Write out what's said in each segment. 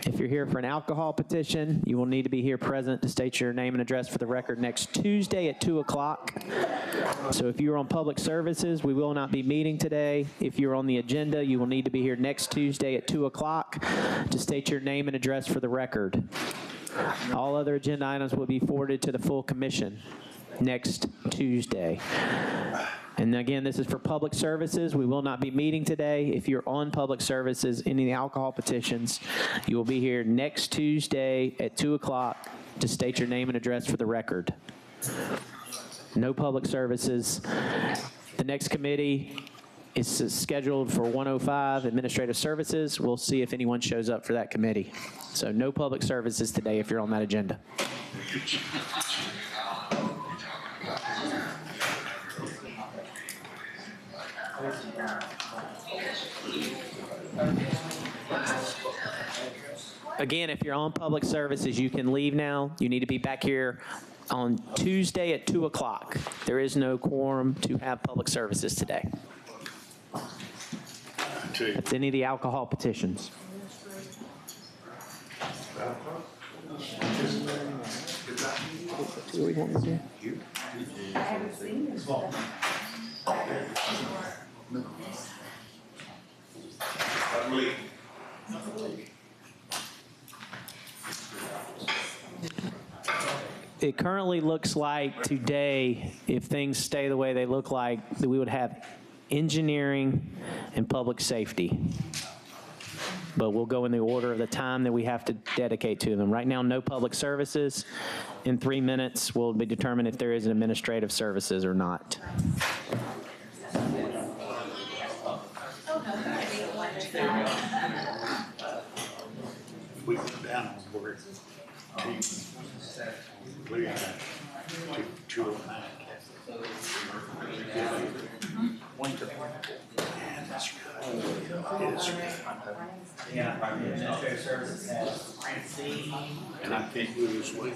If you're here for an alcohol petition, you will need to be here present to state your name and address for the record next Tuesday at 2 o'clock. So if you're on public services, we will not be meeting today. If you're on the agenda, you will need to be here next Tuesday at 2 o'clock to state your name and address for the record. All other agenda items will be forwarded to the full commission next Tuesday. And again, this is for public services. We will not be meeting today. If you're on public services, any alcohol petitions, you will be here next Tuesday at 2 o'clock to state your name and address for the record. No public services. The next committee is scheduled for 105, Administrative Services. We'll see if anyone shows up for that committee. So no public services today if you're on that agenda. Again, if you're on public services, you can leave now. You need to be back here on Tuesday at 2 o'clock. There is no quorum to have public services today. It's any of the alcohol petitions. It currently looks like today, if things stay the way they look like, that we would have engineering and public safety. But we'll go in the order of the time that we have to dedicate to them. Right now, no public services. In 3 minutes, will be determined if there is an administrative services or not. We go down on board. 209. Administrative Services has Francine. And I can't lose weight.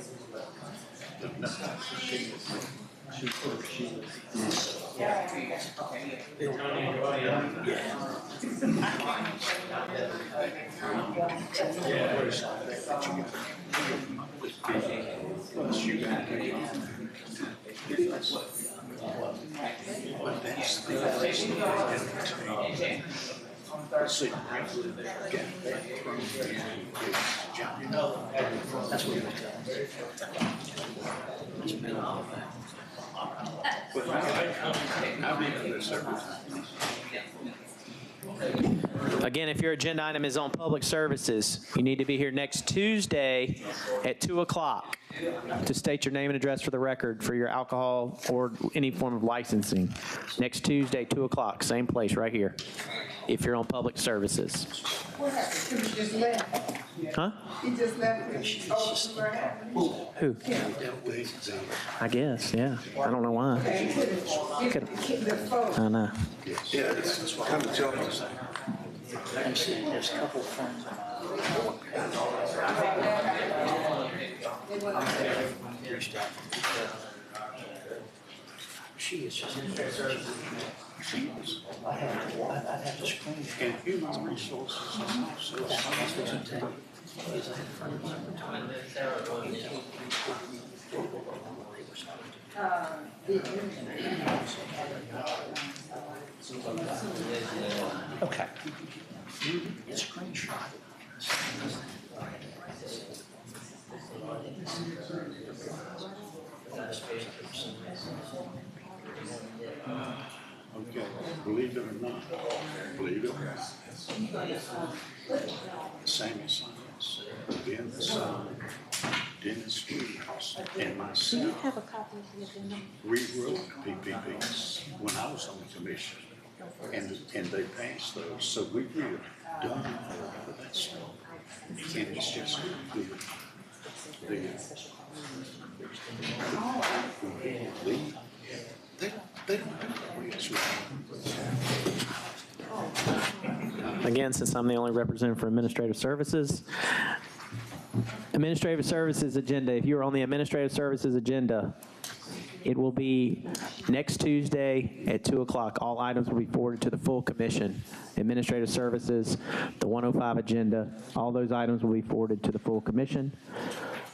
See, that's what we Again, if your agenda item is on public services, you need to be here next Tuesday at 2 o'clock to state your name and address for the record for your alcohol or any form of licensing. Next Tuesday, 2 o'clock, same place right here, if you're on public services. What happened? He just left. Huh? He just left. Who? I guess, yeah. I don't know why. I know. Yeah, that's what I'm telling you. I'm seeing there's a couple of friends. She is just she is. I'd have to screen it. And human resources. So That's what I'm telling you. Is I had friends okay. It's a screenshot. Okay, believe it or not, believe it or not. Samuel Science, Dennis Williams, and myself. Do you have a copy of the agenda? Rewrote PPPs when I was on the commission, and they passed those. So we were done for that stuff, and it's just good. They don't do that. Again, since I'm the only representative for Administrative Services, Administrative Services agenda, if you're on the Administrative Services agenda, It will be next Tuesday at 2 o'clock. All items will be forwarded to the full commission. Administrative services, the 105 agenda, all those items will be forwarded to the full commission.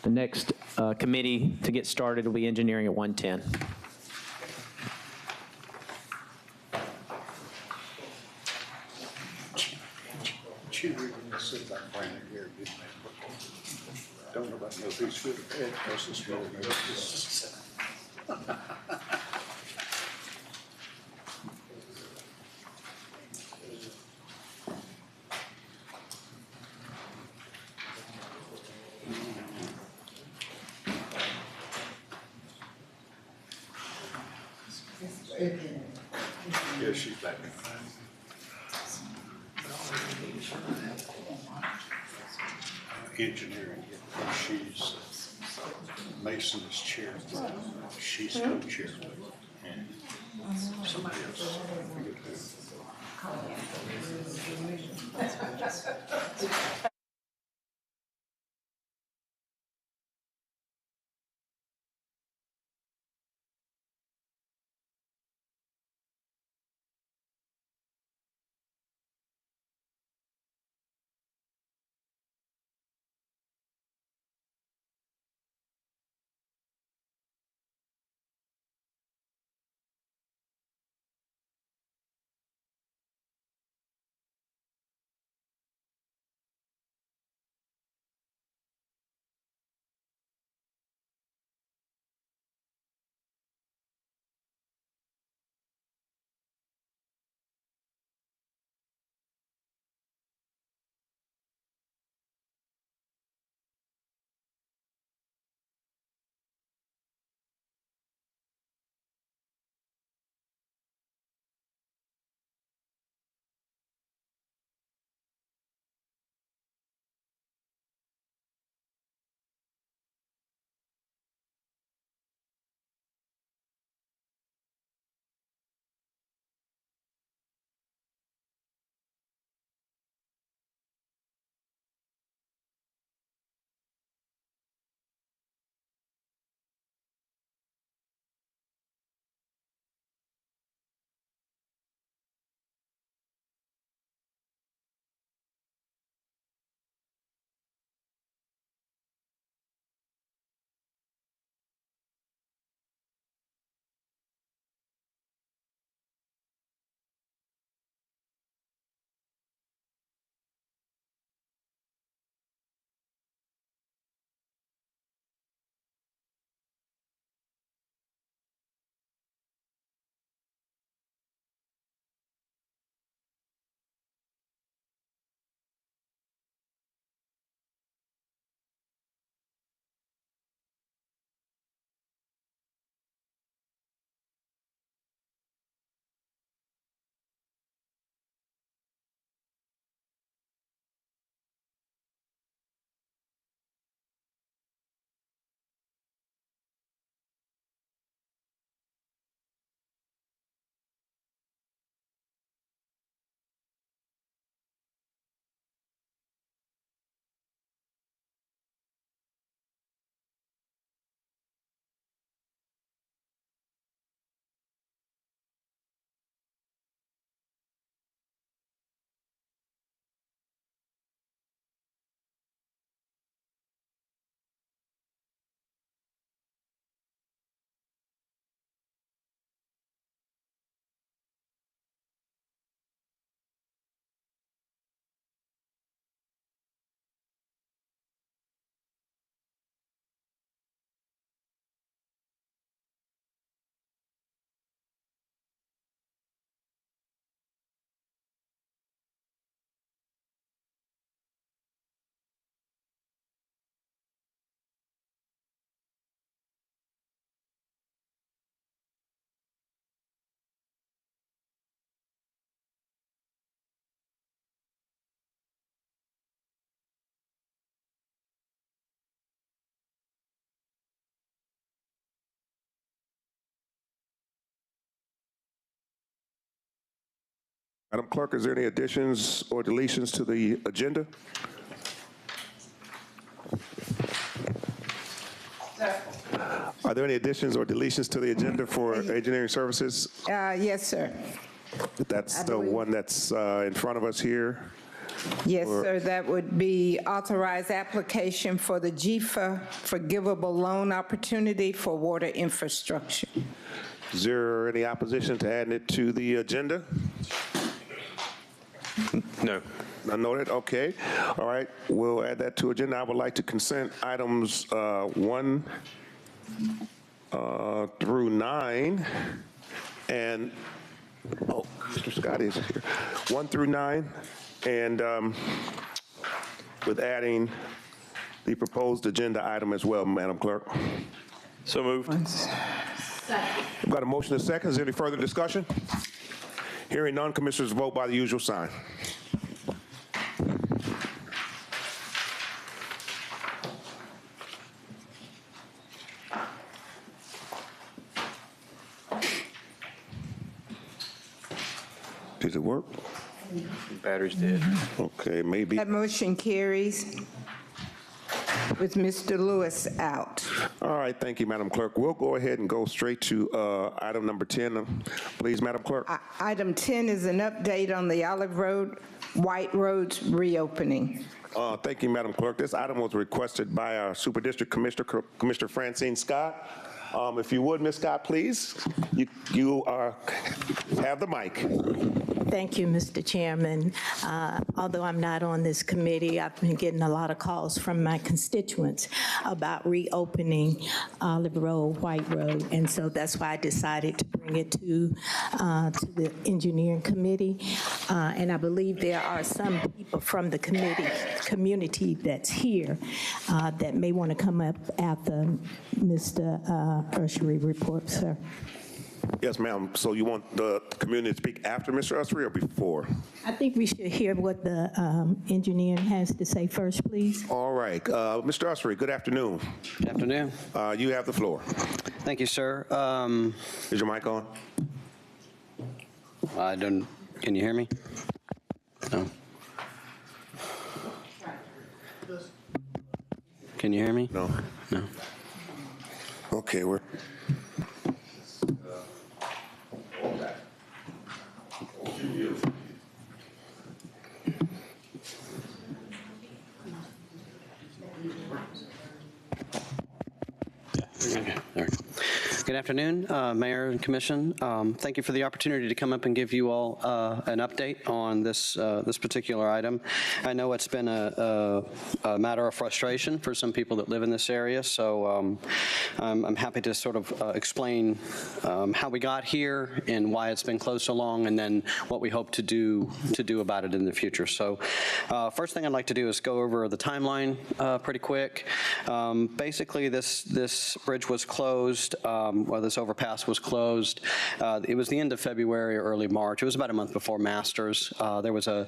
The next committee to get started will be engineering at 1:10. Chew, sit back, Brandon, here, didn't they? Don't nobody know if he's good or bad, because it's really nervous. Yeah, she's back. Engineering, she's, Mason is chair, she's co-chair, and somebody else, I forget who. Madam Clerk, is there any additions or deletions to the agenda? Are there any additions or deletions to the agenda for engineering services? Yes, sir. That's the believe- one that's in front of us here. Yes, sir. That would be authorized application for the GFA forgivable loan opportunity for water infrastructure. Is there any opposition to adding it to the agenda? No. I noted, okay. All right, we'll add that to agenda. I would like to consent items 1 through 9. And, oh, Mr. Scott is here. 1 through 9, and with adding the proposed agenda item as well, Madam Clerk. So moved. We've got a motion and a second. Is there any further discussion? Hearing none, commissioners vote by the usual sign. Does it work? Battery's dead. Okay, maybe. That motion carries with Mr. Lewis out. All right, thank you, Madam Clerk. We'll go ahead and go straight to item number 10. Please, Madam Clerk. Item 10 is an update on the Olive Road, White Roads reopening. Thank you, Madam Clerk. This item was requested by our Super District Commissioner, Commissioner Francine Scott. If you would, Ms. Scott, please. You have the mic. Thank you, Mr. Chairman. Although I'm not on this committee, I've been getting a lot of calls from my constituents about reopening Olive Road, White Road, and so that's why I decided to bring it to the engineering committee. And I believe there are some people from the community that's here that may want to come up after Mr. Urshery reports, sir. Yes, ma'am. So you want the community to speak after Mr. Urshery or before? I think we should hear what the engineering has to say first, please. All right. Mr. Urshery, good afternoon. Good afternoon. You have the floor. Thank you, sir. Is your mic on? I don't. Can you hear me? No. Can you hear me? No. No. Okay, we're. Okay, there. Good afternoon, Mayor and Commission. Thank you for the opportunity to come up and give you all an update on this this particular item. I know it's been a matter of frustration for some people that live in this area, so I'm happy to sort of explain how we got here and why it's been closed so long, and then what we hope to do about it in the future. So first thing I'd like to do is go over the timeline pretty quick. Basically, this bridge was closed, well, this overpass was closed. It was the end of February or early March. It was about a month before Masters. There was a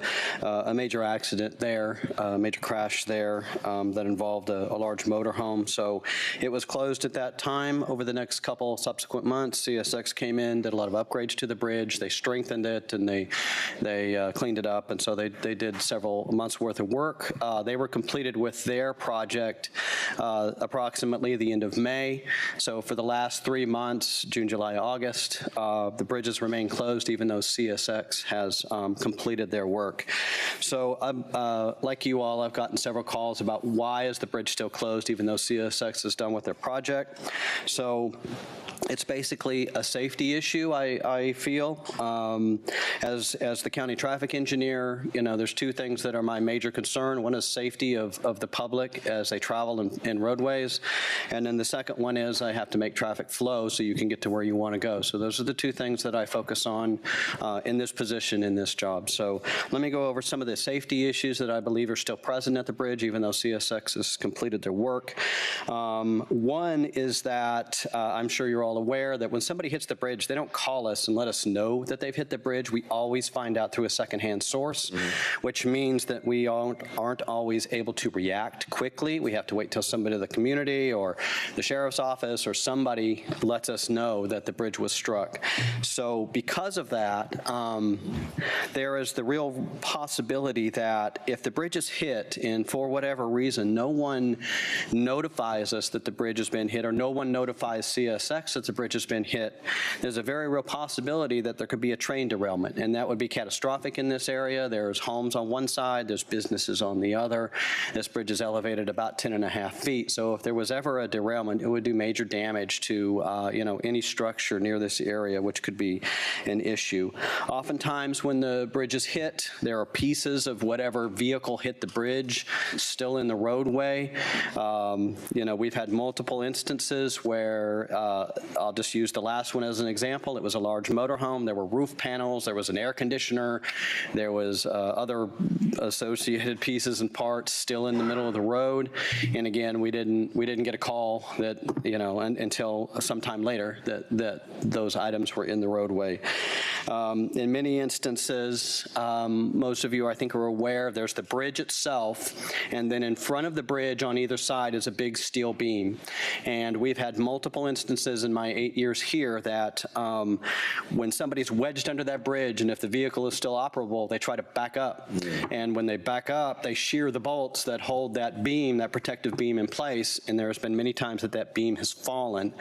major accident there, a major crash there that involved a large motorhome. So it was closed at that time. Over the next couple subsequent months, CSX came in, did a lot of upgrades to the bridge. They strengthened it and they cleaned it up. And so they did several months worth of work. They were completed with their project approximately the end of May. So for the last 3 months, June, July, August, the bridges remain closed even though CSX has completed their work. So like you all, I've gotten several calls about why is the bridge still closed even though CSX is done with their project. So it's basically a safety issue, I feel. As the county traffic engineer, you know, there's two things that are my major concern. One is safety of the public as they travel in roadways. And then the second one is I have to make traffic flow so you can get to where you want to go. So those are the two things that I focus on in this position, in this job. So let me go over some of the safety issues that I believe are still present at the bridge, even though CSX has completed their work. One is that I'm sure you're all aware that when somebody hits the bridge, they don't call us and let us know that they've hit the bridge. We always find out through a secondhand source, which means that we aren't always able to react quickly. We have to wait till somebody in the community or the sheriff's office or somebody lets us know that the bridge was struck. So because of that, there is the real possibility that if the bridge is hit and for whatever reason no one notifies us that the bridge has been hit, or no one notifies CSX that the bridge has been hit, there's a very real possibility that there could be a train derailment, and that would be catastrophic in this area. There's homes on one side, there's businesses on the other. This bridge is elevated about 10.5 feet, so if there was ever a derailment, it would do major damage to any structure near this area, which could be an issue. Oftentimes when the bridge is hit, there are pieces of whatever vehicle hit the bridge still in the roadway. We've had multiple instances where, I'll just use the last one as an example. It was a large motorhome. There were roof panels. There was an air conditioner. There was other associated pieces and parts still in the middle of the road. And again, we didn't get a call that, until sometime later that those items were in the roadway. In many instances, most of you, I think, are aware, there's the bridge itself, and then in front of the bridge on either side is a big steel beam. And we've had multiple instances in my 8 years here that when somebody's wedged under that bridge, and if the vehicle is still operable, they try to back up. And when they back up, they shear the bolts that hold that beam, that protective beam, in place, and there's been many times that beam has fallen.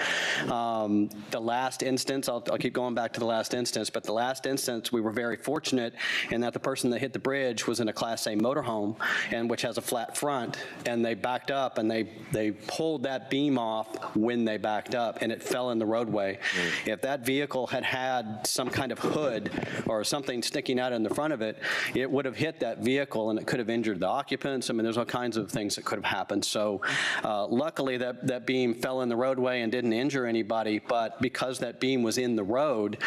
The last instance, I'll keep going back to the last instance, but the last instance, we were very fortunate in that the person that hit the bridge was in a Class A motorhome, and which has a flat front, and they backed up, and they pulled that beam off when they backed up, and it fell in the roadway. If that vehicle had some kind of hood or something sticking out in the front of it, it would have hit that vehicle, and it could have injured the occupants. I mean, there's all kinds of things that could have happened. So luckily, that beam fell in the roadway and didn't injure anybody, but because that beam was in the road,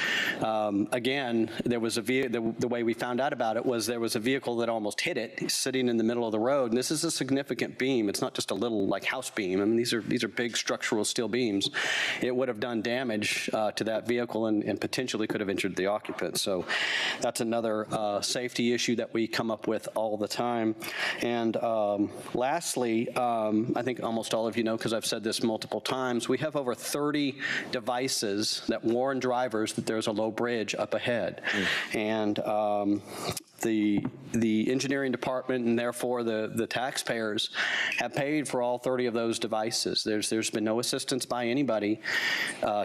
again, there was the way we found out about it was there was a vehicle that almost hit it, sitting in the middle of the road. And this is a significant beam. It's not just a little house beam. I mean, these are big structural steel beams. It would have done damage to that vehicle and potentially could have injured the occupant. So that's another safety issue that we come up with all the time. And lastly, I think almost all of you know, because I've said this multiple times, we have over 30 devices that warn drivers that there's a low bridge up ahead. And the engineering department and therefore the taxpayers have paid for all 30 of those devices. There's been no assistance by anybody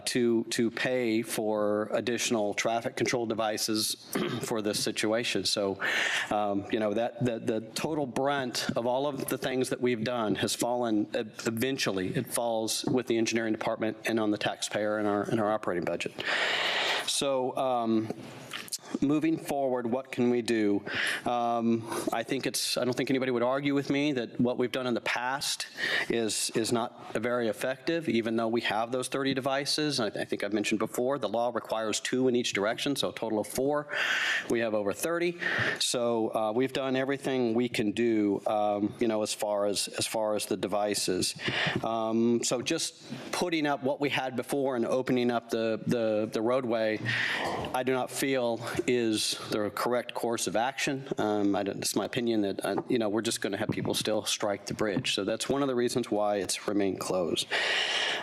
to pay for additional traffic control devices for this situation. So, the total brunt of all of the things that we've done has fallen, eventually it falls with the engineering department and on the taxpayer in our operating budget. So, moving forward, what can we do? I don't think anybody would argue with me that what we've done in the past is not very effective, even though we have those 30 devices. I think I've mentioned before, the law requires 2 in each direction, so a total of 4. We have over 30. So we've done everything we can do, as far as the devices. So just putting up what we had before and opening up the roadway, I do not feel is the correct course of action. It's my opinion that, we're just going to have people still strike the bridge. So that's one of the reasons why it's remained closed.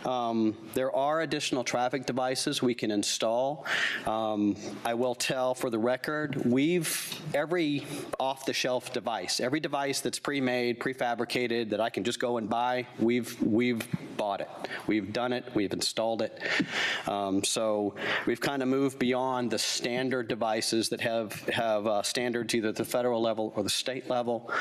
There are additional traffic devices we can install. I will tell for the record, every off-the-shelf device, every device that's pre-made, prefabricated, that I can just go and buy, we've bought it. We've done it. We've installed it. So we've kind of moved beyond the standard devices that have standards either at the federal level or the state level.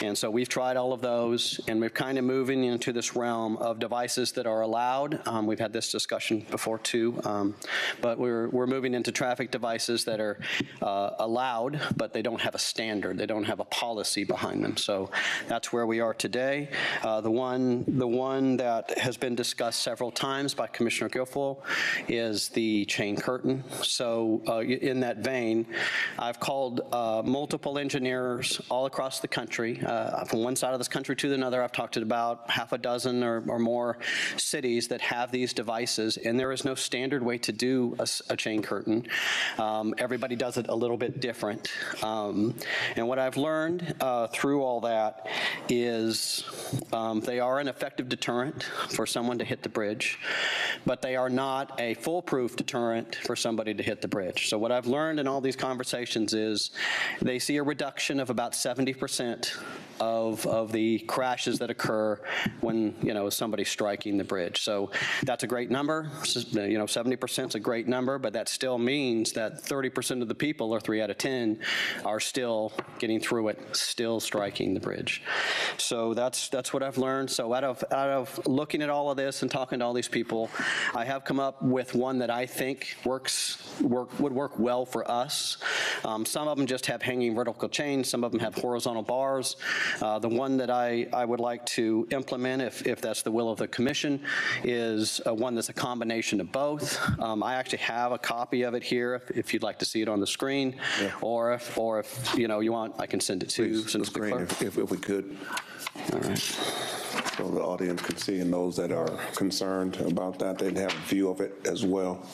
And so we've tried all of those, and we're kind of moving into this realm of devices that are allowed. We've had this discussion before too, but we're moving into traffic devices that are allowed, but they don't have a standard. They don't have a policy behind them. So that's where we are today. The one that has been discussed several times by Commissioner Guilfoyle is the chain curtain. So in that vein, chain, I've called multiple engineers all across the country. From one side of this country to another, I've talked to about half a dozen or more cities that have these devices, and there is no standard way to do a chain curtain. Everybody does it a little bit different. And what I've learned through all that is they are an effective deterrent for someone to hit the bridge, but they are not a foolproof deterrent for somebody to hit the bridge. So what I've learned in all these conversations is they see a reduction of about 70% of the crashes that occur when, somebody's striking the bridge. So that's a great number. 70% is a great number, but that still means that 30% of the people, or 3 out of 10, are still getting through it, still striking the bridge. So that's what I've learned. So out of looking at all of this and talking to all these people, I have come up with one that I think would work well for us. Some of them just have hanging vertical chains. Some of them have horizontal bars. The one that I would like to implement, if that's the will of the commission, is one that's a combination of both. I actually have a copy of it here if you'd like to see it on the screen, Yeah. or if you want, I can send it to you. Please, the screen, if we could. All right. So the audience can see, and those that are concerned about that, they'd have a view of it as well.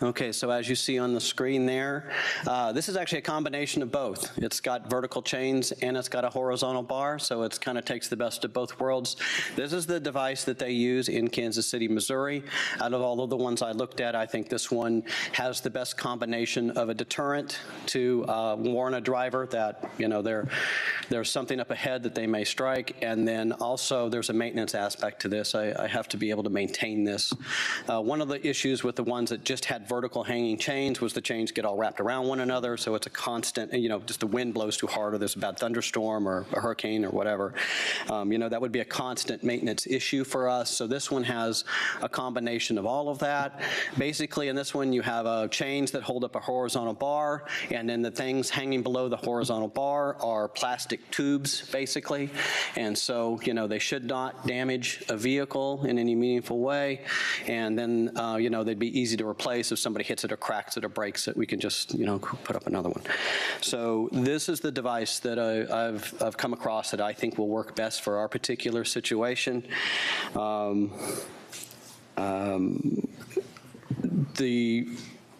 Okay, so as you see on the screen there, this is actually a combination of both. It's got vertical chains and it's got a horizontal bar, so it kind of takes the best of both worlds. This is the device that they use in Kansas City, Missouri. Out of all of the ones I looked at, I think this one has the best combination of a deterrent to warn a driver that, there's something up ahead that they may strike, and then also there's a maintenance aspect to this. I have to be able to maintain this. One of the issues with the ones that just had vertical hanging chains was the chains get all wrapped around one another, so it's a constant, just the wind blows too hard or there's a bad thunderstorm or a hurricane or whatever. That would be a constant maintenance issue for us. So this one has a combination of all of that. Basically, in this one, you have chains that hold up a horizontal bar, and then the things hanging below the horizontal bar are plastic tubes, basically. And so, they should not damage a vehicle in any meaningful way. And then, they'd be easy to replace. If somebody hits it or cracks it or breaks it, we can just, put up another one. So this is the device that I've come across that I think will work best for our particular situation. The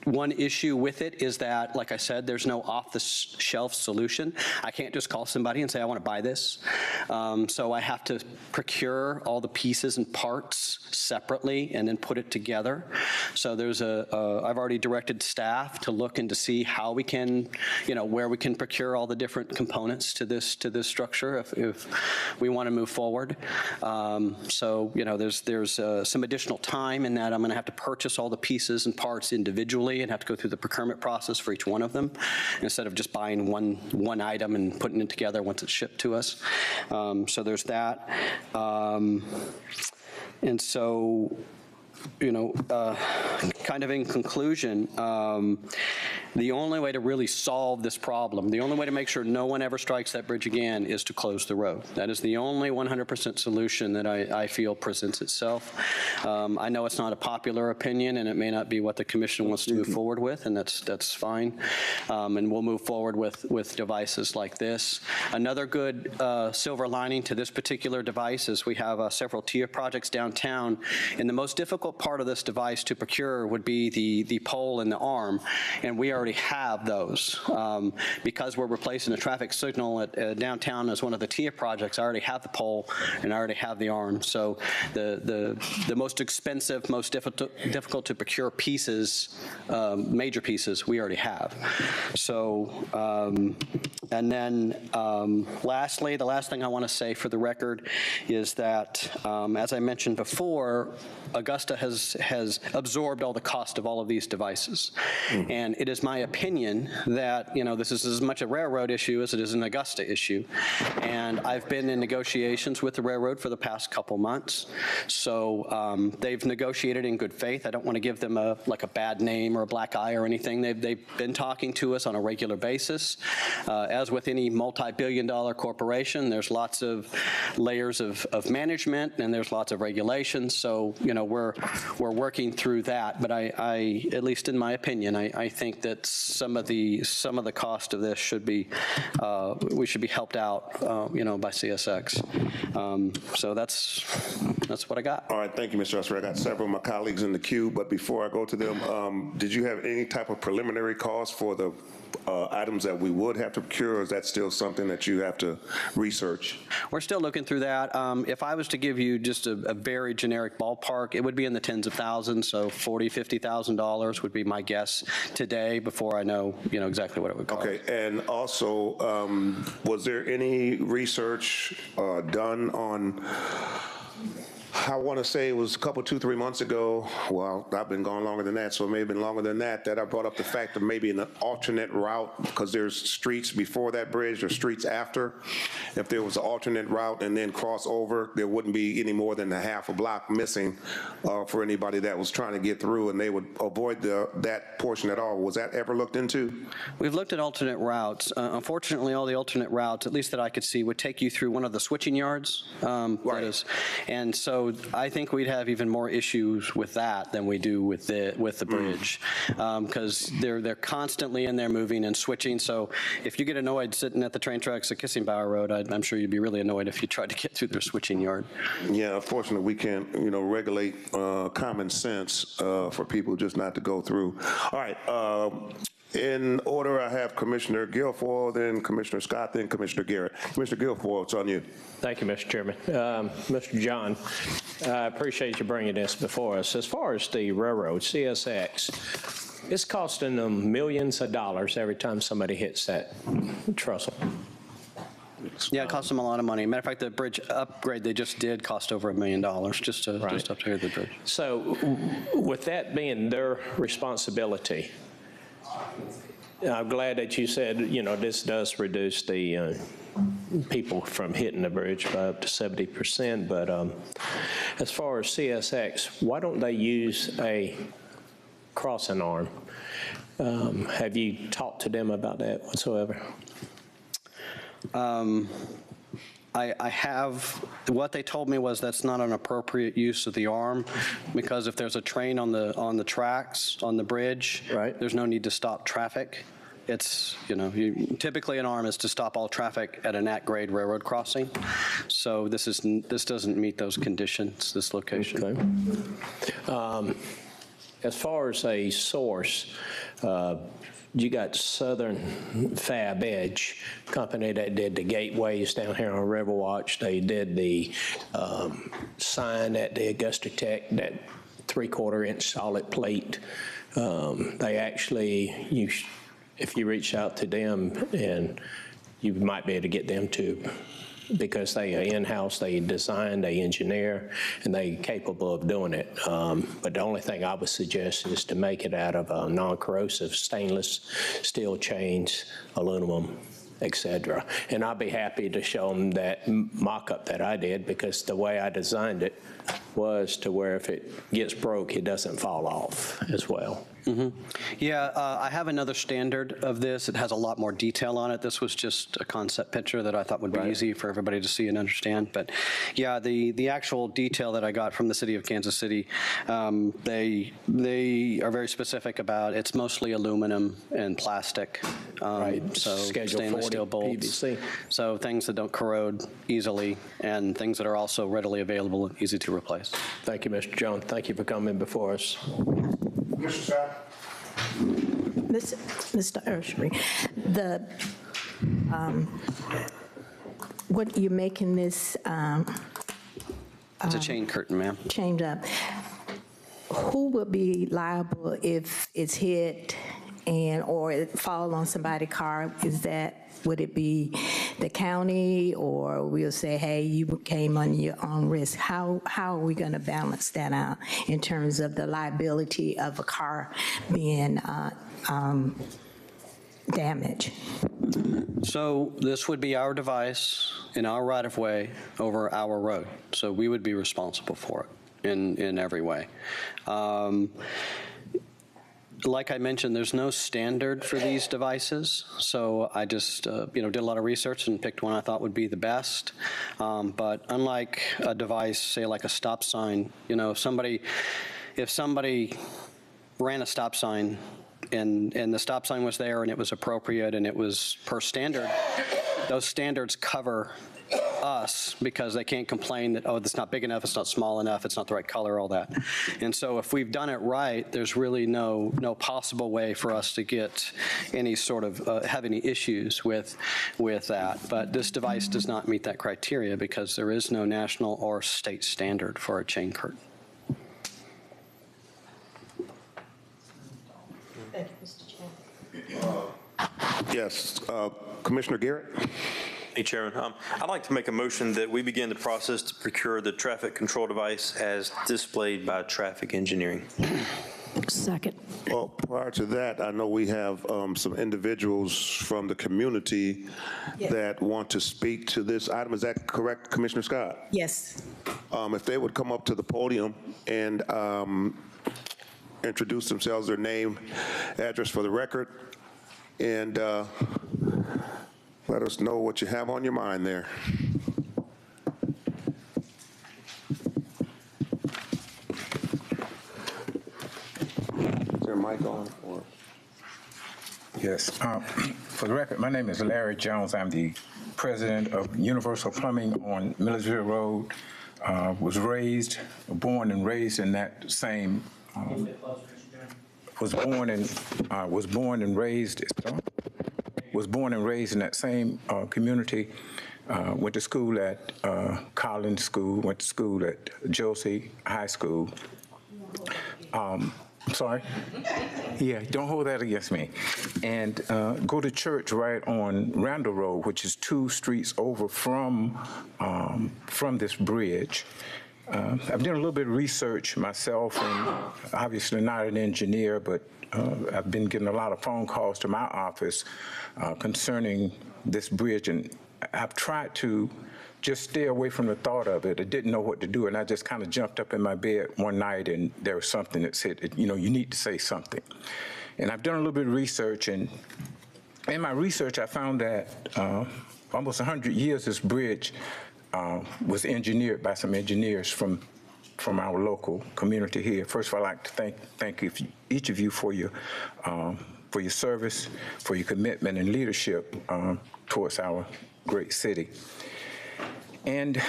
one issue with it is that, like I said, there's no off-the-shelf solution. I can't just call somebody and say, I want to buy this. So I have to procure all the pieces and parts separately and then put it together. So there's I've already directed staff to look and to see how we can, where we can procure all the different components to this structure if we want to move forward. So, there's some additional time in that I'm going to have to purchase all the pieces and parts individually and have to go through the procurement process for each one of them instead of just buying one item and putting it together once it's shipped to us. So there's that. And so, kind of in conclusion, the only way to really solve this problem, the only way to make sure no one ever strikes that bridge again is to close the road. That is the only 100% solution that I feel presents itself. I know it's not a popular opinion, and it may not be what the commission wants to move forward with, and that's fine. And we'll move forward with devices like this. Another good silver lining to this particular device is we have several TIA projects downtown, and the most difficult part of this device to procure would be the pole and the arm, and we already have those. Because we're replacing a traffic signal at downtown as one of the TIA projects, I already have the pole and I already have the arm. So the most expensive, most difficult to procure pieces, major pieces, we already have. So, and then lastly, the last thing I want to say for the record is that, as I mentioned before, Augusta has absorbed all the cost of all of these devices. And it is my my opinion that, this is as much a railroad issue as it is an Augusta issue. And I've been in negotiations with the railroad for the past couple months. So they've negotiated in good faith. I don't want to give them a bad name or a black eye or anything. They've been talking to us on a regular basis. As with any multi-billion-dollar corporation, there's lots of layers of management and there's lots of regulations. So, we're working through that. But I at least in my opinion, I think that some of the cost of this should be, we should be helped out, by CSX. So that's what I got. All right, thank you, Mr. Usher. I got several of my colleagues in the queue, but before I go to them, did you have any type of preliminary cost for the items that we would have to procure, or is that still something that you have to research? We're still looking through that. If I was to give you just a very generic ballpark, it would be in the tens of thousands, so $40,000, $50,000 would be my guess today before I know, exactly what it would cost. Okay, and also, was there any research done on, I want to say it was a couple, 2-3 months ago, well, I've been gone longer than that, so it may have been longer than that I brought up the fact of maybe an alternate route, because there's streets before that bridge or streets after. If there was an alternate route and then cross over, there wouldn't be any more than a half a block missing for anybody that was trying to get through, and they would avoid that portion at all. Was that ever looked into? We've looked at alternate routes. Unfortunately, all the alternate routes, at least that I could see, would take you through one of the switching yards. Right. And so I think we'd have even more issues with that than we do with the bridge, because they're constantly in there moving and switching. So if you get annoyed sitting at the train tracks at Kissing Bower Road, I'm sure you'd be really annoyed if you tried to get through their switching yard. Yeah, unfortunately, we can't, regulate common sense for people just not to go through. All right. In order, I have Commissioner Guilfoyle, then Commissioner Scott, then Commissioner Garrett. Commissioner Guilfoyle, it's on you. Thank you, Mr. Chairman. Mr. John, I appreciate you bringing this before us. As far as the railroad, CSX, it's costing them millions of dollars every time somebody hits that trestle. Yeah, it costs them a lot of money. Matter of fact, the bridge upgrade they just did cost over $1 million just to upgrade the bridge. So with that being their responsibility, I'm glad that you said, this does reduce the people from hitting the bridge by up to 70%. But as far as CSX, why don't they use a crossing arm? Have you talked to them about that whatsoever? I have, what they told me was that's not an appropriate use of the arm, because if there's a train on the tracks, on the bridge, right, there's no need to stop traffic. It's, typically an arm is to stop all traffic at an at-grade railroad crossing. So this doesn't meet those conditions, this location. Okay. As far as a source, you got Southern Fab Edge company that did the gateways down here on Riverwatch. They did the sign at the Augusta Tech, that 3/4-inch solid plate. They actually, if you reach out to them, and you might be able to get them to, because they are in-house, they design, they engineer, and they're capable of doing it. But the only thing I would suggest is to make it out of non-corrosive stainless steel chains, aluminum, etc. And I'll be happy to show them that mock-up that I did, because the way I designed it was to where if it gets broke, it doesn't fall off as well. Mm-hmm. Yeah, I have another standard of this. It has a lot more detail on it. This was just a concept picture that I thought would be easy for everybody to see and understand. But yeah, the actual detail that I got from the city of Kansas City, they are very specific about, it's mostly aluminum and plastic. So stainless steel bolts. PVC. So things that don't corrode easily, and things that are also readily available and easy to replace. Thank you, Mr. Jones. Thank you for coming before us. Mr. Scott? Mr. Urshery, what you're making this It's a chain curtain, ma'am. chained up, who would be liable if it's hit or it fall on somebody's car? Would it be the county, or we'll say, hey, you came on your own risk? How are we going to balance that out in terms of the liability of a car being damaged? So this would be our device in our right-of-way over our road. So we would be responsible for it in every way. Like I mentioned, there's no standard for these devices, so I just did a lot of research and picked one I thought would be the best. But unlike a device, say like a stop sign, if somebody ran a stop sign and the stop sign was there and it was appropriate and it was per standard, those standards cover us because they can't complain that, oh, it's not big enough, it's not small enough, it's not the right color, all that. And so if we've done it right, there's really no possible way for us to get any sort of, have any issues with that. But this device does not meet that criteria because there is no national or state standard for a chain curtain. Thank you, Mr. Chairman. Yes, Commissioner Garrett? Hey, Chairman. I'd like to make a motion that we begin the process to procure the traffic control device as displayed by traffic engineering. Second. Well, prior to that, I know we have some individuals from the community that want to speak to this item. Is that correct, Commissioner Scott? Yes. If they would come up to the podium and introduce themselves, their name, address for the record, and let us know what you have on your mind there. Is there a mic on? Or? Yes. For the record, my name is Larry Jones. I'm the president of Universal Plumbing on Millersville Road. Was born and raised in that same. Was born and raised in that same community. Went to school at Collins School. Went to school at Josie High School. Sorry. Yeah, don't hold that against me. And go to church right on Randall Road, which is 2 streets over from this bridge. I've done a little bit of research myself, and obviously not an engineer, but I've been getting a lot of phone calls to my office concerning this bridge, and I've tried to just stay away from the thought of it. I didn't know what to do, and I just kind of jumped up in my bed one night, and there was something that said, you need to say something. And I've done a little bit of research, and in my research, I found that almost 100 years this bridge was engineered by some engineers from our local community here. First of all, I'd like to thank each of you for your service, for your commitment and leadership towards our great city. And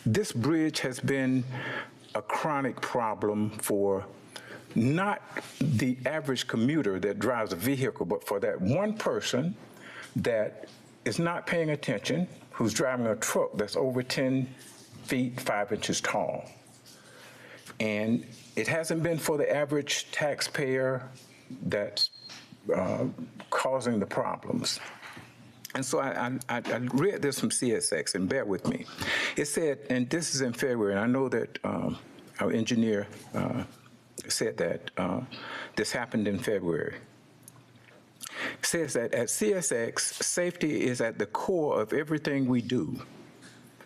this bridge has been a chronic problem for not the average commuter that drives a vehicle, but for that one person that is not paying attention, who's driving a truck that's over 10 feet, 5 inches tall. And it hasn't been for the average taxpayer that's causing the problems. And so I read this from CSX, and bear with me. It said, and this is in February, and I know that our engineer said that this happened in February. It says that at CSX, safety is at the core of everything we do.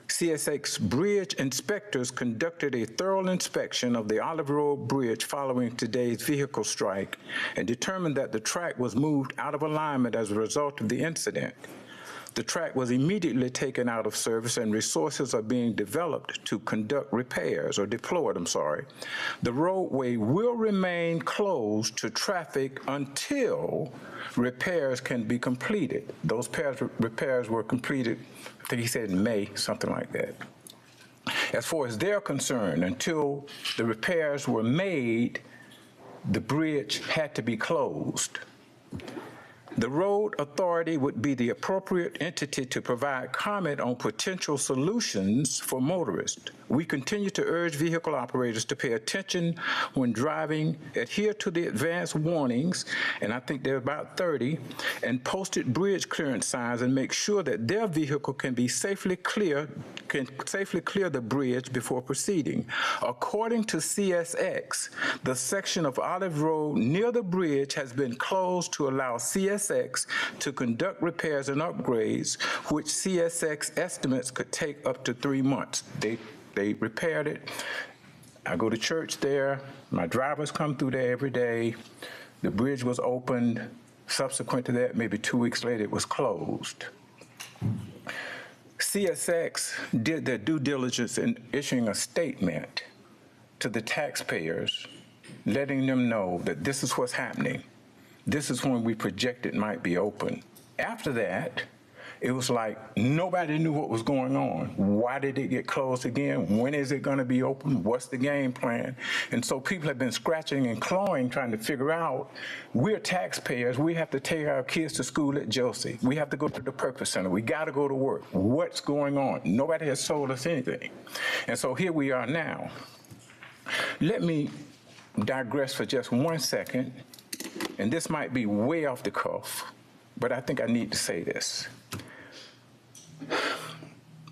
CSX bridge inspectors conducted a thorough inspection of the Olive Road Bridge following today's vehicle strike and determined that the track was moved out of alignment as a result of the incident. The track was immediately taken out of service and resources are being developed to conduct repairs, or deployed, I'm sorry. The roadway will remain closed to traffic until repairs can be completed. Those repairs were completed, I think he said in May, something like that. As far as they're concerned, until the repairs were made, the bridge had to be closed. The road authority would be the appropriate entity to provide comment on potential solutions for motorists. We continue to urge vehicle operators to pay attention when driving, adhere to the advance warnings, and I think there are about 30, and posted bridge clearance signs, and make sure that their vehicle can safely clear the bridge before proceeding. According to CSX, the section of Olive Road near the bridge has been closed to allow CSX to conduct repairs and upgrades, which CSX estimates could take up to 3 months. They repaired it. I go to church there. My drivers come through there every day. The bridge was opened. Subsequent to that, maybe 2 weeks later, it was closed. CSX did their due diligence in issuing a statement to the taxpayers, letting them know that this is what's happening. This is when we project it might be open. After that, it was like nobody knew what was going on. Why did it get closed again? When is it going to be open? What's the game plan? And so people have been scratching and clawing, trying to figure out, we're taxpayers. We have to take our kids to school at Josie. We have to go to the Purpose Center. We got to go to work. What's going on? Nobody has told us anything. And so here we are now. Let me digress for just 1 second, and this might be way off the cuff, but I think I need to say this.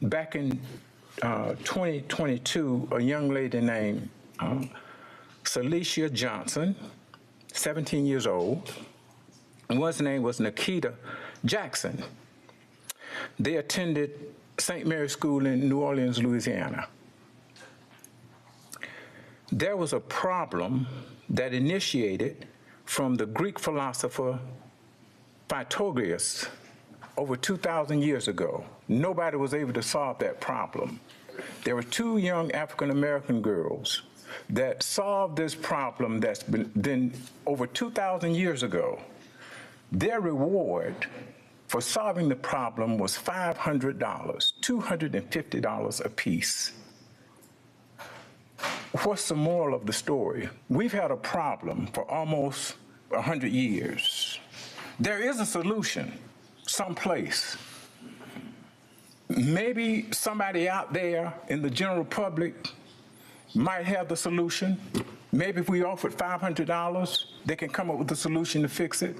Back in 2022, a young lady named Celicia Johnson, 17 years old, and one's name was Nikita Jackson. They attended St. Mary's School in New Orleans, Louisiana. There was a problem that initiated from the Greek philosopher Pythagoras over 2,000 years ago. Nobody was able to solve that problem. There were 2 young African-American girls that solved this problem that's been over 2,000 years ago. Their reward for solving the problem was $500, $250 apiece. What's the moral of the story? We've had a problem for almost 100 years. There is a solution someplace. Maybe somebody out there in the general public might have the solution. Maybe if we offered $500, they can come up with a solution to fix it.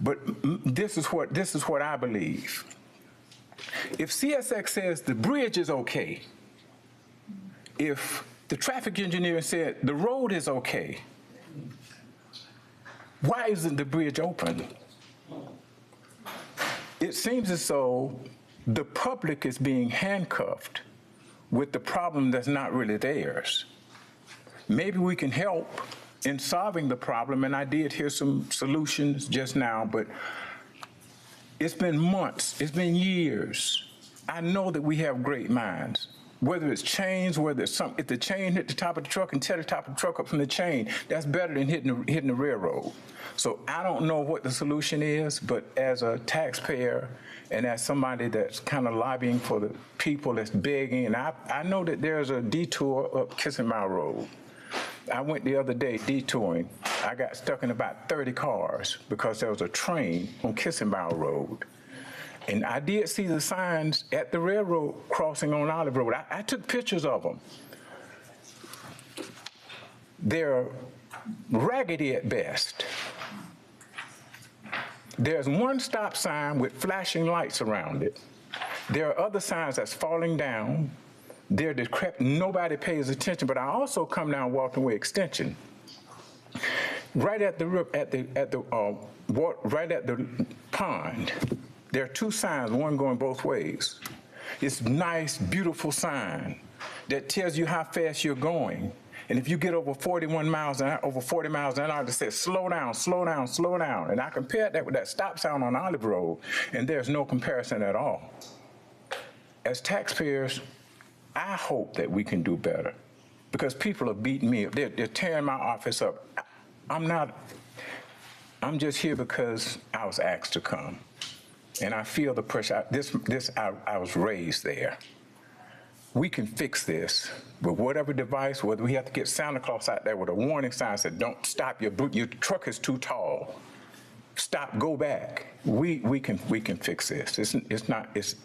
But this is what I believe. If CSX says the bridge is okay, if the traffic engineer said the road is okay, why isn't the bridge open? It seems as though the public is being handcuffed with the problem that's not really theirs. Maybe we can help in solving the problem, and I did hear some solutions just now, but it's been months, it's been years. I know that we have great minds. Whether it's chains, whether it's if the chain hit the top of the truck and tear the top of the truck up from the chain, that's better than hitting the railroad. So I don't know what the solution is, but as a taxpayer and as somebody that's kind of lobbying for the people that's begging, and I know that there's a detour up Kissing Mile Road. I went the other day detouring. I got stuck in about 30 cars because there was a train on Kissing Mile Road. And I did see the signs at the railroad crossing on Olive Road. I took pictures of them. They're raggedy at best. There's one stop sign with flashing lights around it. There are other signs that's falling down. They're decrepit. Nobody pays attention. But I also come down Walton Way Extension. Right at the pond. There are 2 signs, one going both ways. It's nice, beautiful sign that tells you how fast you're going. And if you get over 40 miles an hour, it says slow down, slow down, slow down. And I compared that with that stop sign on Olive Road, and there's no comparison at all. As taxpayers, I hope that we can do better because people are beating me up. They're tearing my office up. I'm just here because I was asked to come. And I feel the pressure. I was raised there. We can fix this with whatever device, whether we have to get Santa Claus out there with a warning sign that said, don't stop, your truck is too tall. Stop, go back. We can fix this.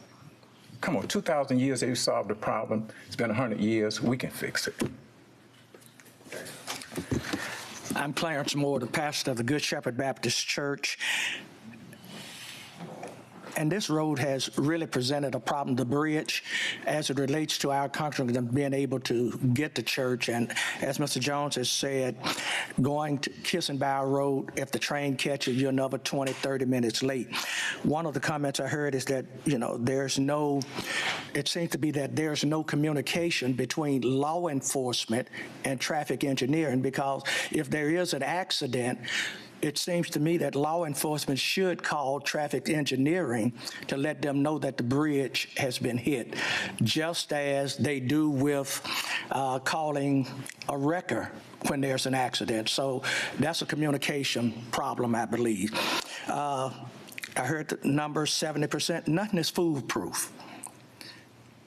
Come on, 2,000 years they've solved the problem. It's been 100 years. We can fix it. I'm Clarence Moore, the pastor of the Good Shepherd Baptist Church. And this road has really presented a problem, the bridge, as it relates to our congregants being able to get to church. And as Mr. Jones has said, going to Kissing Bow Road, if the train catches you, another 20, 30 minutes late. One of the comments I heard is that, it seems to be that there's no communication between law enforcement and traffic engineering, because if there is an accident, it seems to me that law enforcement should call traffic engineering to let them know that the bridge has been hit, just as they do with calling a wrecker when there's an accident. So that's a communication problem, I believe. I heard the number 70%. Nothing is foolproof.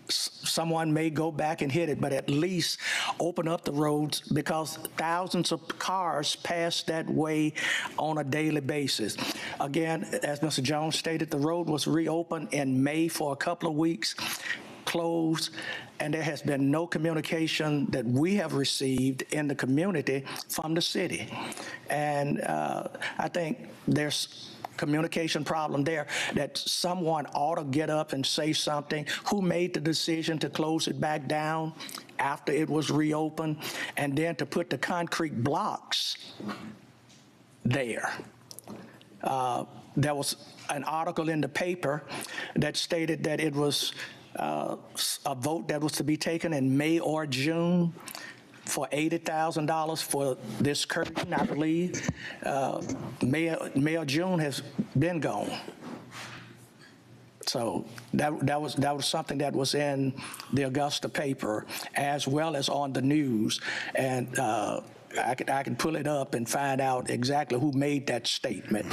Someone may go back and hit it, but at least open up the roads, because thousands of cars pass that way on a daily basis. Again, as Mr. Jones stated, the road was reopened in May for a couple of weeks, closed, and there has been no communication that we have received in the community from the city. And I think there's communication problem there, that someone ought to get up and say something. Who made the decision to close it back down after it was reopened, and then to put the concrete blocks there? There was an article in the paper that stated that it was a vote that was to be taken in May or June for $80,000 for this curtain, I believe. May or June has been gone. So that was something that was in the Augusta paper as well as on the news, and I can pull it up and find out exactly who made that statement.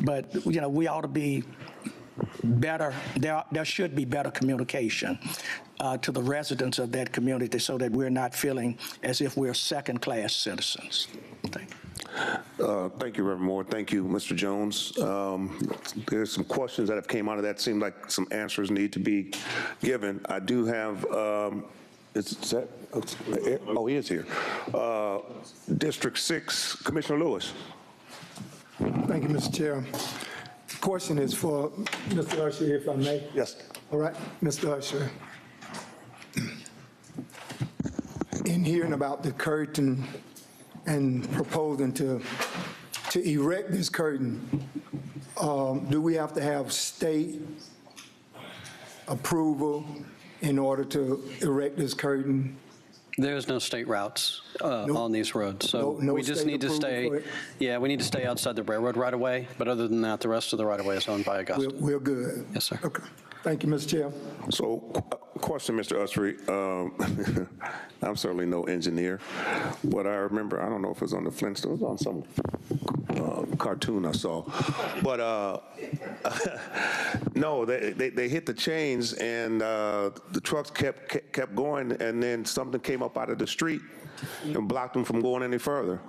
But we ought to be better. There should be better communication to the residents of that community, so that we're not feeling as if we're second-class citizens. Thank you. Thank you, Reverend Moore. Thank you, Mr. Jones. There's some questions that have came out of that. Seem like some answers need to be given. I do have, he is here. District 6, Commissioner Lewis. Thank you, Mr. Chair. The question is for Mr. Usher, if I may. Yes. All right, Mr. Usher. In hearing about the curtain and proposing to erect this curtain, do we have to have state approval in order to erect this curtain? There's no state routes on these roads, so no we just state need to stay. approval for it? We need to stay outside the railroad right away. But other than that, the rest of the right of way is owned by Augusta. We're good. Yes, sir. Okay. Thank you, Mr. Chair. So, question, Mr. Usry. I'm certainly no engineer, but I remember, I don't know if it was on the Flintstones, on some cartoon I saw. But no, they hit the chains, and the trucks kept going, and then something came up out of the street and blocked them from going any further.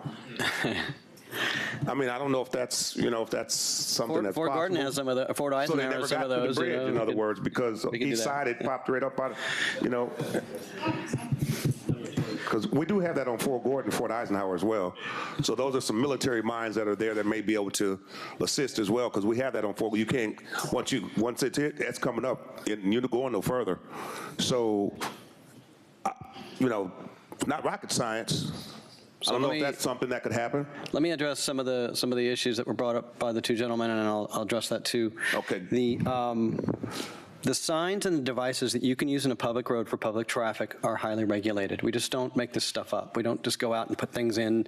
I mean, I don't know if that's, something that's Fort possible. Gordon has some of the, Fort So they Eisenhower never has some got of to those. the bridge, in other words, because each side it popped right up out of, because we do have that on Fort Gordon, Fort Eisenhower as well. So those are some military mines that are there that may be able to assist as well, because we have that on Fort. You can't, once it's hit, it's coming up, and you're going no further. So, not rocket science. I don't know if that's something that could happen. Let me address some of the issues that were brought up by the two gentlemen, and I'll address that too. Okay. The signs and the devices that you can use in a public road for public traffic are highly regulated. We just don't make this stuff up. We don't just go out and put things in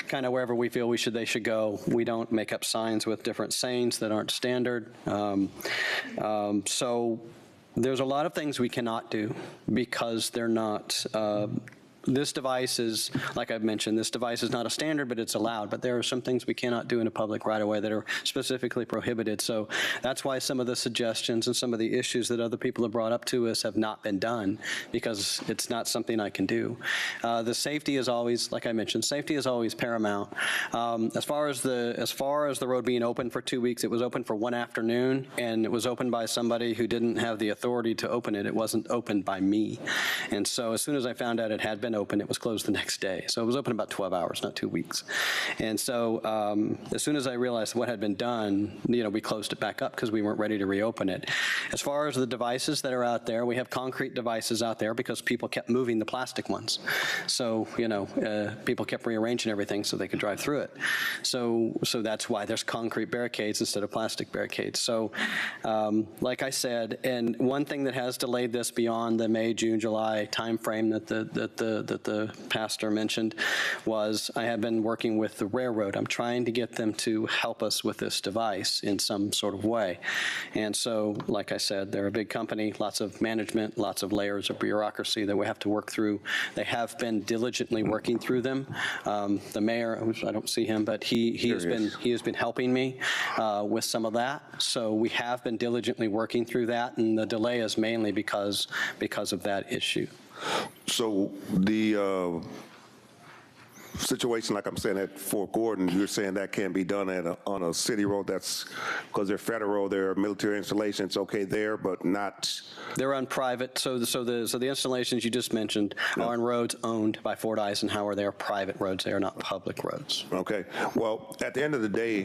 kind of wherever we feel they should go. We don't make up signs with different sayings that aren't standard. So there's a lot of things we cannot do because they're not this device is, like I've mentioned, this device is not a standard, but it's allowed. But there are some things we cannot do in a public right-of-way that are specifically prohibited. So that's why some of the suggestions and some of the issues that other people have brought up to us have not been done, because it's not something I can do. The safety is always, like I mentioned, safety is always paramount. As far as the road being open for 2 weeks, it was open for one afternoon, and it was opened by somebody who didn't have the authority to open it. It wasn't opened by me. And so as soon as I found out it had been open, it was closed the next day. So it was open about 12 hours, not 2 weeks. And so as soon as I realized what had been done, we closed it back up because we weren't ready to reopen it. As far as the devices that are out there, we have concrete devices out there because people kept moving the plastic ones. So, people kept rearranging everything so they could drive through it. So that's why there's concrete barricades instead of plastic barricades. So like I said, and one thing that has delayed this beyond the May, June, July timeframe that the pastor mentioned was I have been working with the railroad. I'm trying to get them to help us with this device in some sort of way. And so, like I said, they're a big company, lots of management, lots of layers of bureaucracy that we have to work through. They have been diligently working through them. The mayor, I don't see him, but he has been helping me with some of that. So we have been diligently working through that, and the delay is mainly because of that issue. So the situation, like I'm saying, at Fort Gordon, you're saying that can be done on a city road. That's because they're federal, they're military installations, okay there, but not. They're on private. So the installations you just mentioned are on roads owned by Fort Eisenhower. They are private roads. They are not public roads. Okay. Well, at the end of the day,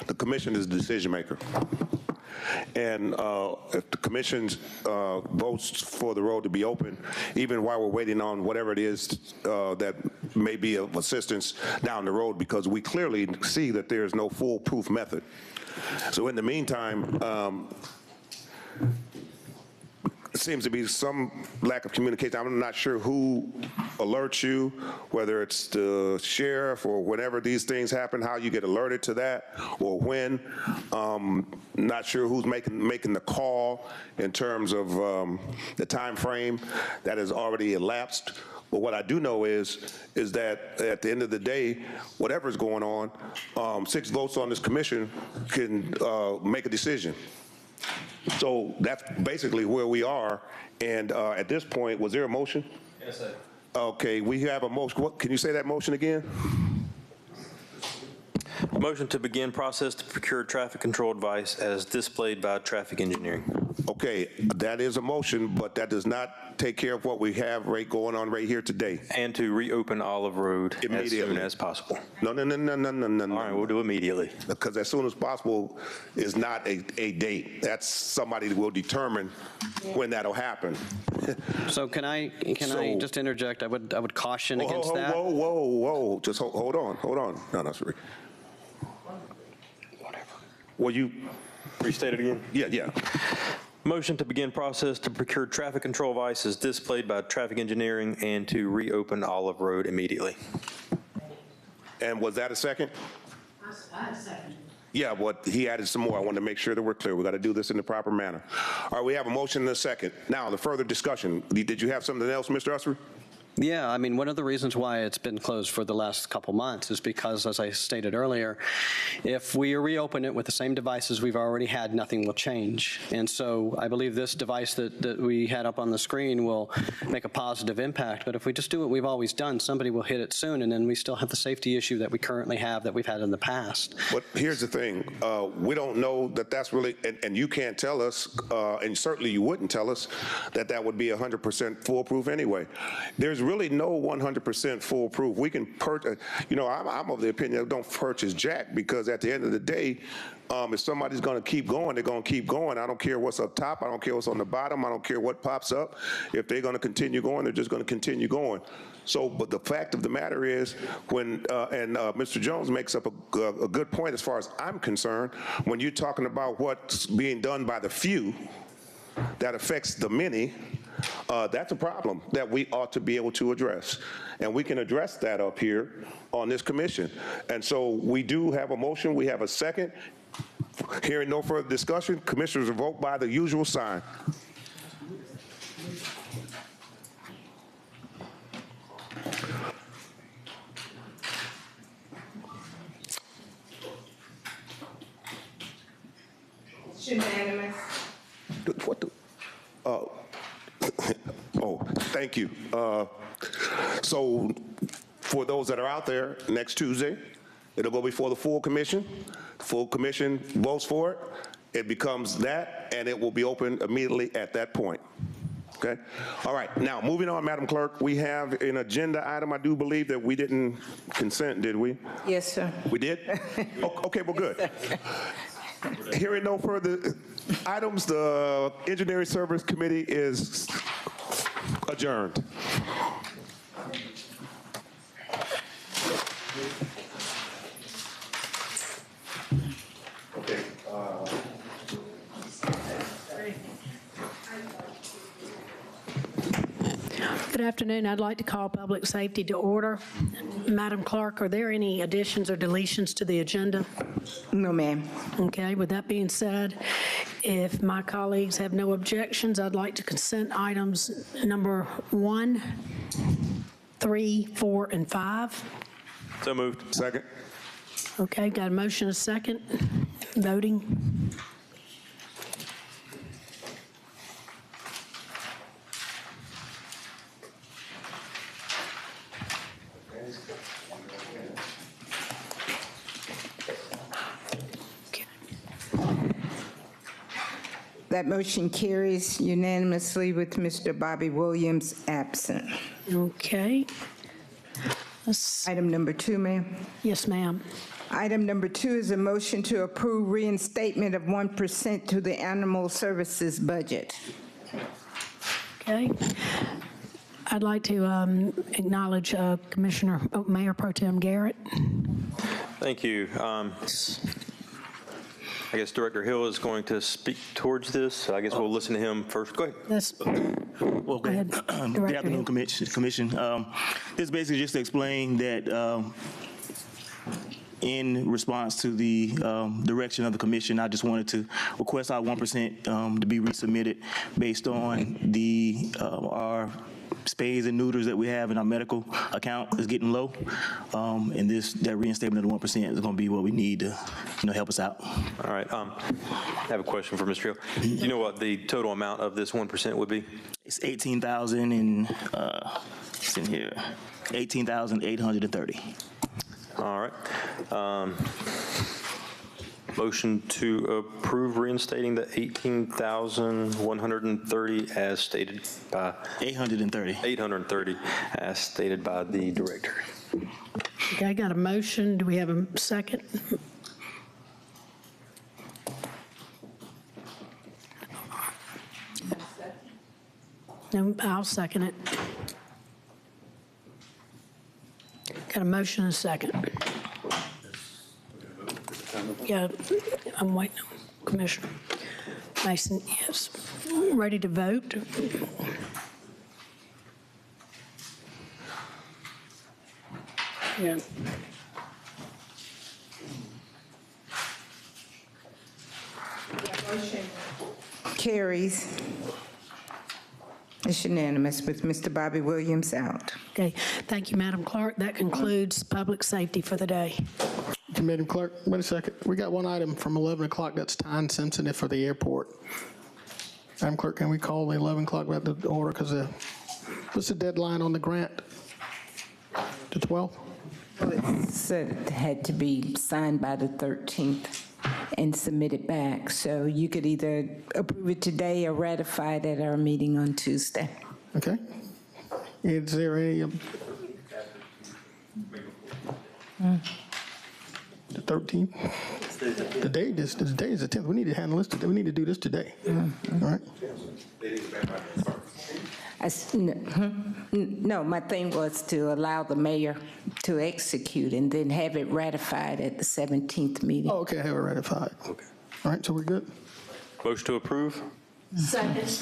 the commission is the decision maker. And if the commission votes for the road to be open, even while we're waiting on whatever it is that may be of assistance down the road, because we clearly see that there is no foolproof method. So in the meantime, it seems to be some lack of communication. I'm not sure who alerts you, whether it's the sheriff or whenever these things happen, how you get alerted to that or when. Not sure who's making the call in terms of the time frame that has already elapsed. But what I do know is that at the end of the day, whatever's going on, 6 votes on this commission can make a decision. So that's basically where we are. And at this point, was there a motion? Yes, sir. Okay, we have a motion. Can you say that motion again? Motion to begin process to procure traffic control device as displayed by traffic engineering. Okay, that is a motion, but that does not take care of what we have going on right here today. And to reopen Olive Road as soon as possible. No. All right, we'll do immediately. Because as soon as possible is not a date. That's somebody will determine when that'll happen. So can I just interject? I would caution against that. Whoa. Just hold on. No, sorry. Will you restate it again? Yeah. Motion to begin process to procure traffic control devices displayed by traffic engineering and to reopen Olive Road immediately. And was that a second? I second. Yeah, but he added some more. I wanted to make sure that we're clear. We got to do this in the proper manner. All right, we have a motion and a second. Now, the further discussion. Did you have something else, Mr. Ussery? Yeah, I mean, one of the reasons why it's been closed for the last couple months is because, as I stated earlier, if we reopen it with the same devices we've already had, nothing will change. And so I believe this device that we had up on the screen will make a positive impact. But if we just do what we've always done, somebody will hit it soon, and then we still have the safety issue that we currently have that we've had in the past. But here's the thing. We don't know that that's really, and you can't tell us, and certainly you wouldn't tell us, that would be 100% foolproof anyway. There's really no 100% foolproof. We can purchase, I'm of the opinion of don't purchase jack, because at the end of the day, if somebody's going to keep going, they're going to keep going. I don't care what's up top. I don't care what's on the bottom. I don't care what pops up. If they're going to continue going, they're just going to continue going. So, but the fact of the matter is, when, Mr. Jones makes up a good point as far as I'm concerned, when you're talking about what's being done by the few that affects the many, that's a problem that we ought to be able to address. And we can address that up here on this commission. And so we do have a motion. We have a second. Hearing no further discussion, commissioners will vote by the usual sign. It's unanimous. What the, oh, thank you. So for those that are out there, next Tuesday, it'll go before the full commission. Full commission votes for it. It becomes that, and it will be open immediately at that point. Okay? All right, now, moving on, Madam Clerk, we have an agenda item, I do believe, that we didn't consent, did we? Yes, sir. We did? Okay, well, good. Hearing no further items, the Engineering Service Committee is adjourned. Good afternoon. I'd like to call public safety to order. Madam Clerk, are there any additions or deletions to the agenda? No, ma'am. Okay, with that being said, if my colleagues have no objections, I'd like to consent items number 1, 3, 4, and 5. So moved. Second. Okay, got a motion, a second. Voting. That motion carries unanimously with Mr. Bobby Williams absent. Okay. Item number 2, ma'am. Yes, ma'am. Item number 2 is a motion to approve reinstatement of 1% to the animal services budget. Okay. I'd like to acknowledge Mayor Pro Tem Garrett. Thank you. I guess Director Hill is going to speak towards this. So I guess we'll listen to him first. Go ahead. Well, Go ahead, Good Director afternoon, Hill. Commission. This is basically just to explain that in response to the direction of the commission, I just wanted to request our 1% to be resubmitted based on our spades and neuters that we have in our medical account is getting low, and that reinstatement of the 1% is going to be what we need to, help us out. All right. I have a question for Mr. Hill. Do you know what the total amount of this 1% would be? It's 18,000 and it's in here, 18,830. All right. Motion to approve reinstating the 18,130 as stated by 830 as stated by the director. Okay, I got a motion. Do we have a second? No, I'll second it. Got a motion and a second. Yeah, I'm waiting on Commissioner Mason, yes. Ready to vote? Yeah. Motion carries. It's unanimous with Mr. Bobby Williams out. Okay, thank you, Madam Clerk. That concludes public safety for the day. Madam Clerk, wait a second. We got one item from 11 o'clock that's time sensitive for the airport. Madam Clerk, can we call the 11 o'clock back to order? Because what's the deadline on the grant? The 12th? Well, it said it had to be signed by the 13th and submitted back. So you could either approve it today or ratify it at our meeting on Tuesday. Okay. Is there any? The 13th? The date is the 10th. We need to handle this today. We need to do this today. All right? No, my thing was to allow the mayor to execute and then have it ratified at the 17th meeting. Oh, okay, have it ratified. Okay. All right, so we're good? Motion to approve? Second.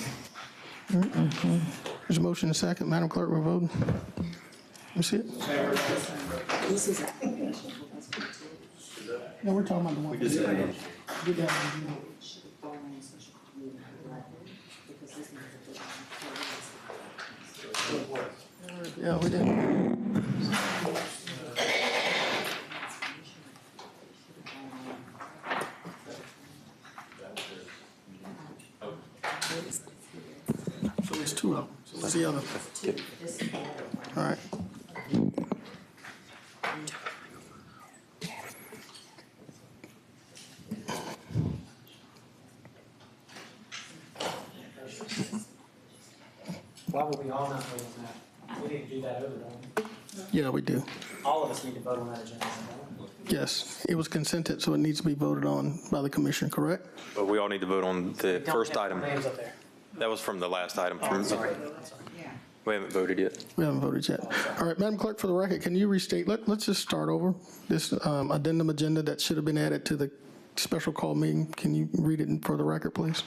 There's a motion and a second. Madam Clerk, we're voting. Let me see it. No, we're talking about the one. Yeah, we did. two of them. What's the other? All right. Why would we all not vote on that? We need to do that over, don't we? Yeah, we do. All of us need to vote on that agenda. Yes, it was consented, so it needs to be voted on by the commission, correct? But we all need to vote on the first item. Names up there. That was from the last item. Oh, sorry. We haven't voted yet. We haven't voted yet. All right, Madam Clerk, for the record, can you restate, let's just start over. This addendum agenda that should have been added to the special call meeting, can you read it for the record, please?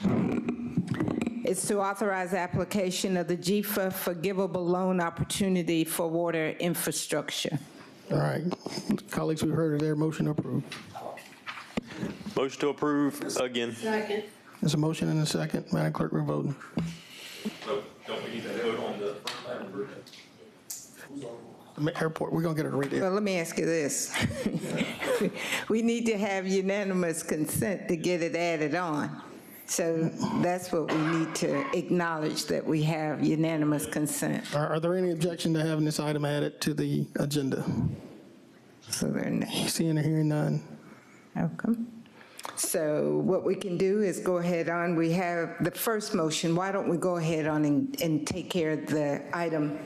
It's to authorize application of the GFA forgivable loan opportunity for water infrastructure. All right, colleagues, we've heard their motion approved. Motion to approve again. Second. There's a motion and a second. Madam Clerk, we're voting. So don't we need to vote on the first item? Airport, we're going to get her to read it. Well, let me ask you this. We need to have unanimous consent to get it added on. So that's what we need to acknowledge, that we have unanimous consent. Are there any objection to having this item added to the agenda? So there, Seeing or hearing none. okay. So what we can do is go ahead on. We have the first motion. Why don't we go ahead on and take care of the item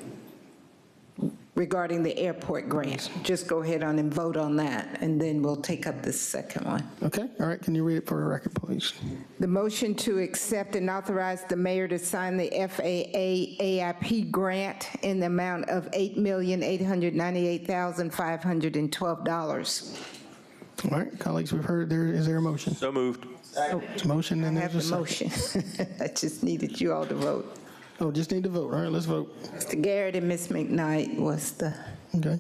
regarding the airport grant? Just go ahead on and vote on that, and then we'll take up the second one. Okay, all right, can you read it for the record, please? The motion to accept and authorize the mayor to sign the FAA AIP grant in the amount of $8,898,512. All right, colleagues, we've heard, is there a motion? So moved. It's a motion and I have there's a the second. motion. I just needed you all to vote. Oh, just need to vote. All right, let's vote. Mr. Garrett and Ms. McKnight was the, Okay.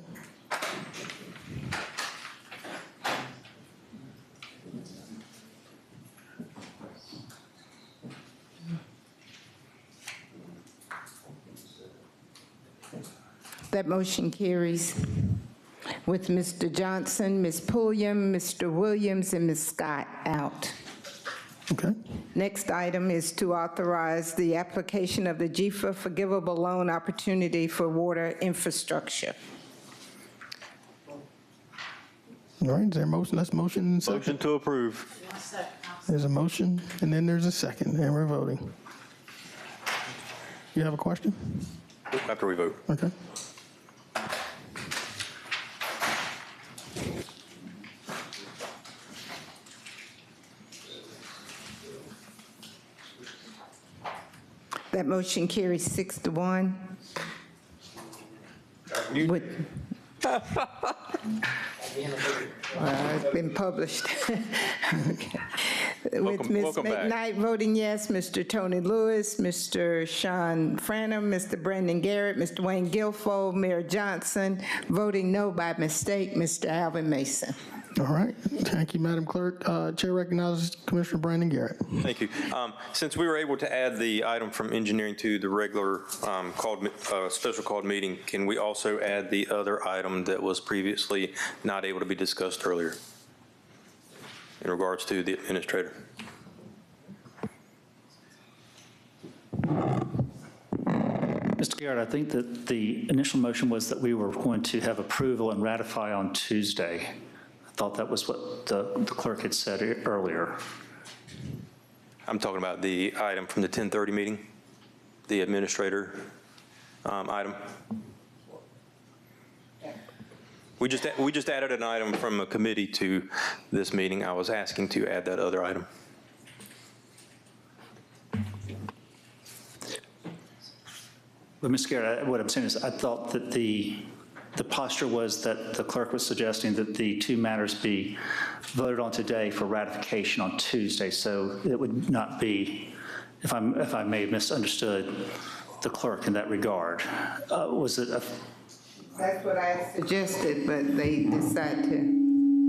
that motion carries with Mr. Johnson, Ms. Pulliam, Mr. Williams, and Ms. Scott out. Okay. Next item is to authorize the application of the GFA forgivable loan opportunity for water infrastructure. All right, is there a motion? Let's motion and second. Motion to approve. There's a motion, and then there's a second, and we're voting. You have a question? After we vote. Okay. That motion carries 6-1. With, it's been published. Okay. With Ms. welcome back. McKnight voting yes, Mr. Tony Lewis, Mr. Sean Franham, Mr. Brandon Garrett, Mr. Wayne Guilfoyle, Mayor Johnson, voting no by mistake, Mr. Alvin Mason. All right, thank you, Madam Clerk. Chair recognizes Commissioner Brandon Garrett. Thank you. Since we were able to add the item from engineering to the regular special called meeting, can we also add the other item that was previously not able to be discussed earlier in regards to the administrator? Mr. Garrett, I think that the initial motion was that we were going to have approval and ratify on Tuesday. I thought that was what the clerk had said earlier. I'm talking about the item from the 10:30 meeting, the administrator item. We just added an item from a committee to this meeting. I was asking to add that other item. But Mr. Garrett, what I'm saying is I thought that the posture was that the clerk was suggesting that the two matters be voted on today for ratification on Tuesday, so it would not be, if I may have misunderstood the clerk in that regard. Was it a... That's what I suggested, but they decided to.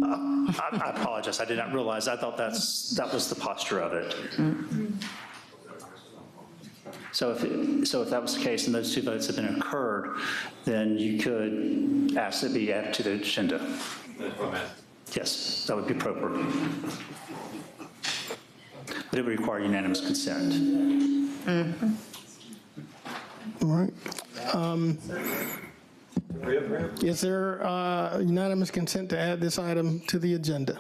I apologize, I did not realize. I thought that was the posture of it. Mm-hmm. So if that was the case and those two votes have been occurred, then you could ask it be added to the agenda. Yes, that would be proper. But it would require unanimous consent. Mm-hmm. All right. Is there unanimous consent to add this item to the agenda?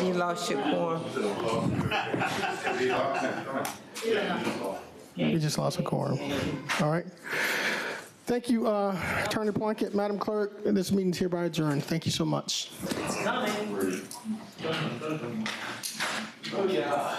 You lost your quorum. We just lost a quorum. All right. Thank you, Attorney Plunkett. Madam Clerk, this meeting is hereby adjourned. Thank you so much. Oh, yeah.